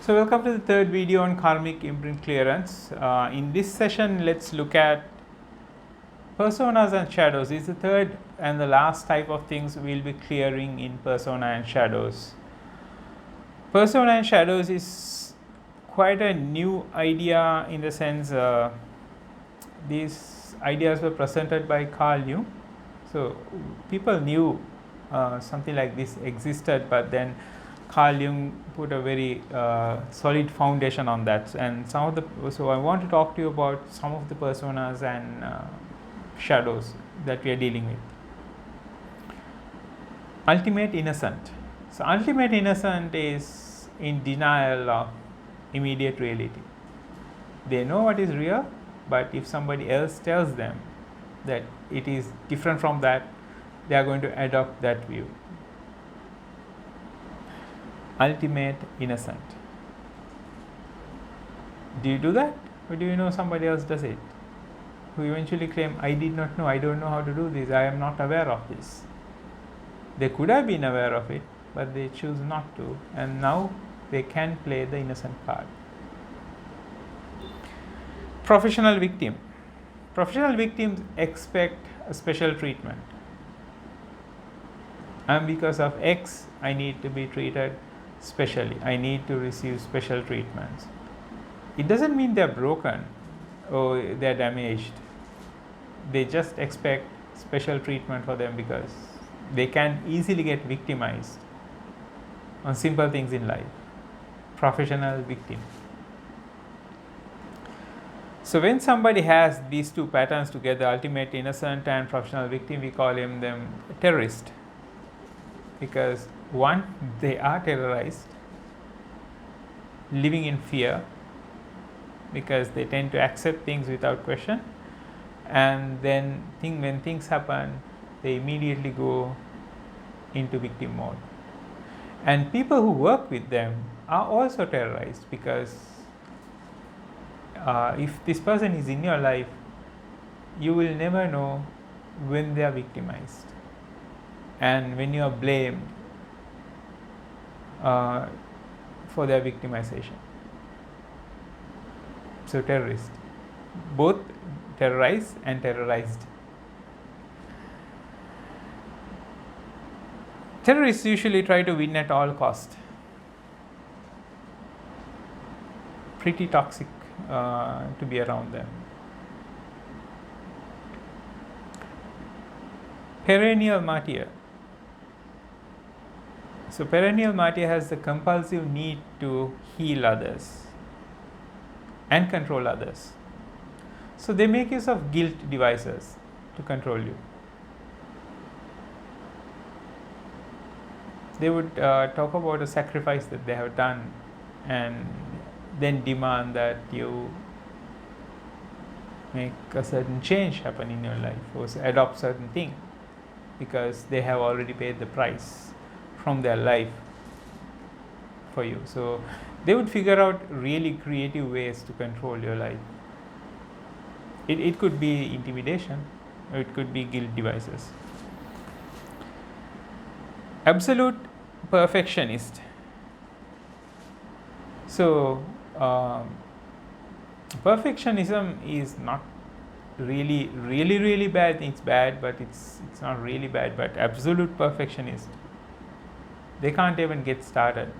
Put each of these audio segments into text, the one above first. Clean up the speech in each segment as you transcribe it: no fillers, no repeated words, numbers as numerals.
So welcome to the third video on Karmic imprint clearance. In this session, let's look at personas and shadows. This is the third and the last type of things we'll be clearing in persona and shadows. Persona and shadows is quite a new idea in the sense these ideas were presented by Carl Jung. So people knew something like this existed, but then Carl Jung put a very solid foundation on that, and so I want to talk to you about some of the personas and shadows that we are dealing with. Ultimate innocent. So ultimate innocent is in denial of immediate reality. They know what is real, but if somebody else tells them that it is different from that, they are going to adopt that view. Ultimate innocent. Do you do that, or do you know somebody else does it, who eventually claim, I did not know, I don't know how to do this, I am not aware of this. They could have been aware of it, but they choose not to, and now they can play the innocent card. Professional victim. Professional victims expect a special treatment. And because of X, I need to be treated specially. I need to receive special treatments. It doesn't mean they're broken or they're damaged. They just expect special treatment for them because they can easily get victimized on simple things in life. Professional victim. So when somebody has these two patterns together, ultimate innocent and professional victim, we call them terrorist. Because one, they are terrorized, living in fear, because they tend to accept things without question, and then when things happen, they immediately go into victim mode. And people who work with them are also terrorized, because if this person is in your life, you will never know when they are victimized and when you are blamed for their victimization. So terrorist, both terrorized and terrorized. Terrorists usually try to win at all cost. Pretty toxic to be around them. Perennial martyr. So perennial martyr has the compulsive need to heal others and control others. So they make use of guilt devices to control you. They would talk about a sacrifice that they have done and then demand that you make a certain change happen in your life or adopt certain thing, because they have already paid the price from their life for you. So they would figure out really creative ways to control your life. It could be intimidation, or it could be guilt devices. Absolute perfectionist. So perfectionism is not really bad. It's bad, but it's not really bad. But absolute perfectionist, they can't even get started,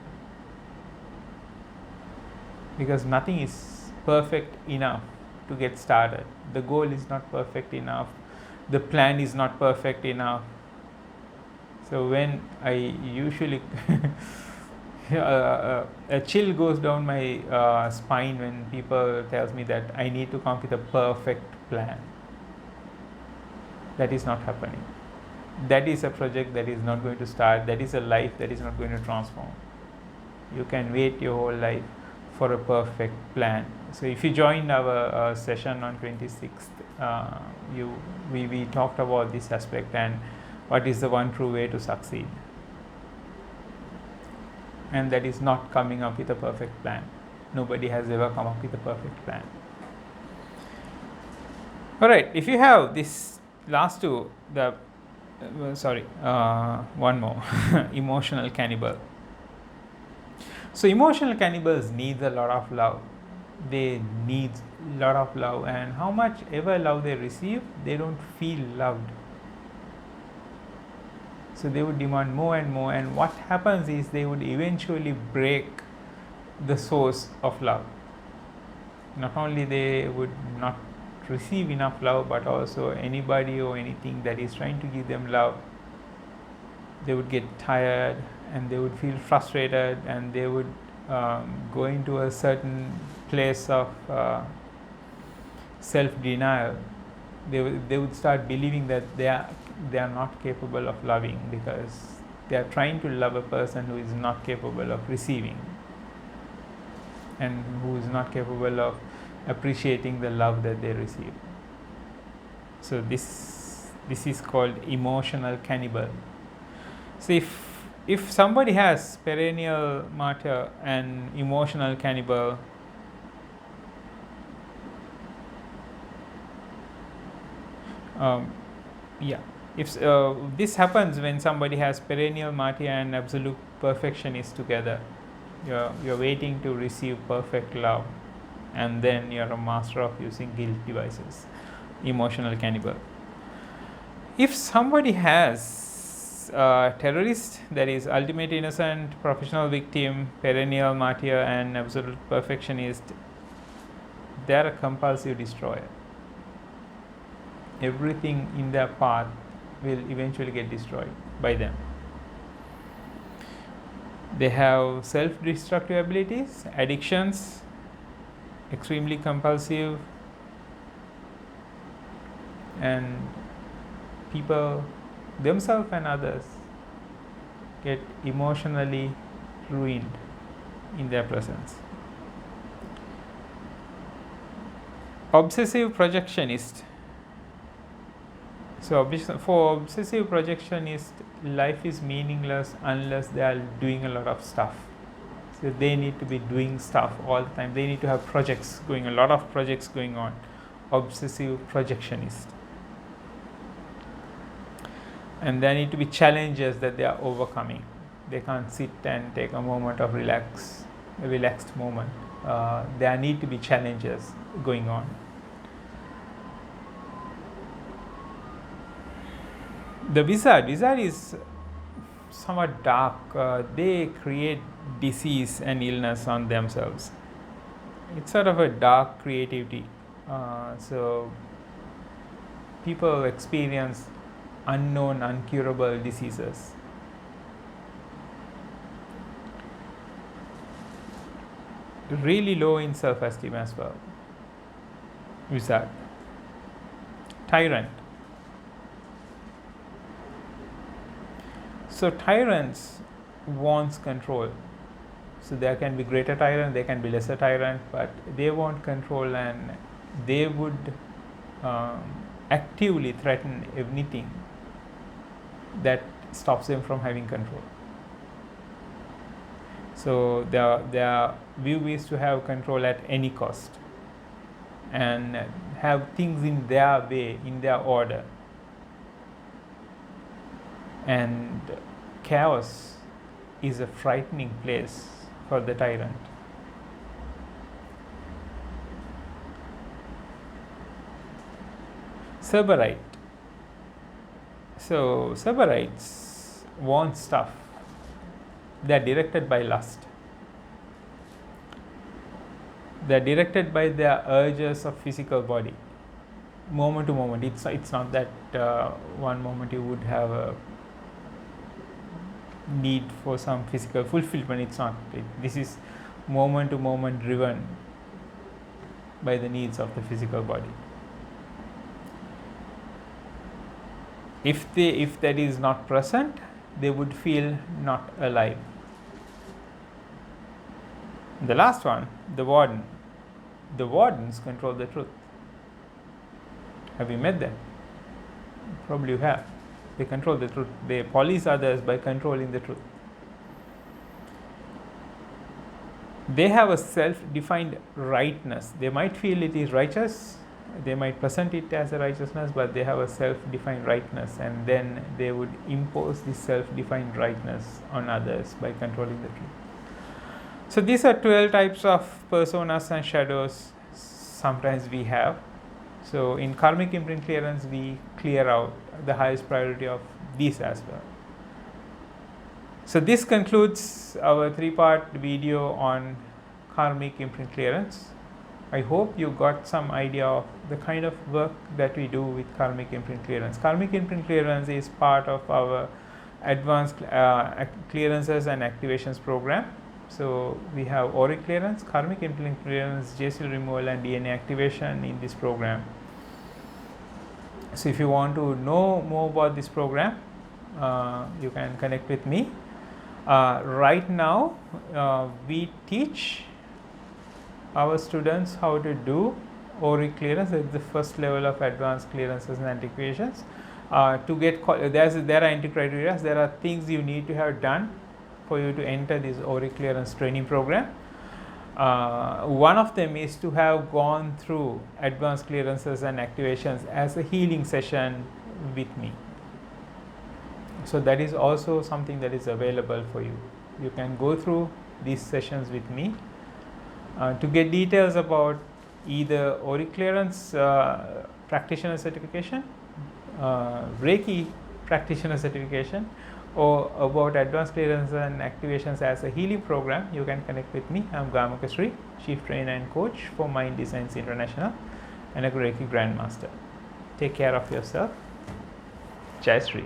because nothing is perfect enough to get started. The goal is not perfect enough. The plan is not perfect enough. So when I usually a chill goes down my spine when people tells me that I need to come up with a perfect plan. That is not happening. That is a project that is not going to start. That is a life that is not going to transform. You can wait your whole life for a perfect plan. So if you joined our session on 26th, we talked about this aspect and what is the one true way to succeed. And that is not coming up with a perfect plan. Nobody has ever come up with a perfect plan. All right, if you have this last two, one more, emotional cannibal. So emotional cannibals need a lot of love. They need a lot of love, and how much ever love they receive, they don't feel loved. So they would demand more and more, and what happens is they would eventually break the source of love. Not only they would not receive enough love, but also anybody or anything that is trying to give them love, they would get tired and they would feel frustrated, and they would go into a certain place of self-denial. They would start believing that they are not capable of loving, because they are trying to love a person who is not capable of receiving, and who is not capable of appreciating the love that they receive. So this is called emotional cannibal. So if somebody has perennial martyr and emotional cannibal, if this happens when somebody has perennial martyr and absolute perfectionist together, you're waiting to receive perfect love, and then you're a master of using guilt devices. Emotional cannibal. If somebody has terrorist, that is ultimate innocent, professional victim, perennial martyr, and absolute perfectionist, they're a compulsive destroyer. Everything in their path will eventually get destroyed by them. They have self-destructive abilities, addictions, extremely compulsive, and people themselves and others get emotionally ruined in their presence. Obsessive projectionist. So for obsessive projectionist, life is meaningless unless they are doing a lot of stuff. So they need to be doing stuff all the time. They need to have projects going, a lot of projects going on. Obsessive projectionist. And there need to be challenges that they are overcoming. They can't sit and take a moment of a relaxed moment. There need to be challenges going on. The wizard is somewhat dark. They create disease and illness on themselves. It's sort of a dark creativity. So people experience unknown, uncurable diseases. Really low in self-esteem as well. Wizard. Tyrant. So tyrants wants control. So there can be greater tyrant, there can be lesser tyrant, but they want control, and they would actively threaten anything that stops them from having control. So their view is to have control at any cost and have things in their way, in their order. And chaos is a frightening place for the tyrant. Cerberite. So Cerberites want stuff. They are directed by lust. They are directed by their urges of physical body, moment to moment. It's not that one moment you would have a need for some physical fulfillment. It's not. This is moment to moment driven by the needs of the physical body. If that is not present, they would feel not alive. The last one, the warden. The wardens control the truth. Have you met them? Probably you have. They control the truth. They police others by controlling the truth. They have a self-defined rightness. They might feel it is righteous. They might present it as a righteousness, but they have a self-defined rightness, and then they would impose this self-defined rightness on others by controlling the truth. So these are 12 types of personas and shadows sometimes we have. So in karmic imprint clearance, we clear out the highest priority of these as well. So this concludes our 3-part video on karmic imprint clearance. I hope you got some idea of the kind of work that we do with karmic imprint clearance. Karmic imprint clearance is part of our advanced clearances and activations program. So we have auric clearance, karmic imprint clearance, JCL removal and DNA activation in this program. So if you want to know more about this program, you can connect with me. Right now, we teach our students how to do auric clearance at the first level of advanced clearances and activations. To get there are entry criteria. There are things you need to have done for you to enter this auric clearance training program. One of them is to have gone through advanced clearances and activations as a healing session with me. So that is also something that is available for you. You can go through these sessions with me. To get details about either auric clearance practitioner certification, Reiki practitioner certification, or about advanced clearance and activations as a healing program, you can connect with me. I am Gamakasri, Chief Trainer and Coach for Mind Designs International and a Reiki Grandmaster. Take care of yourself. Jai Sri.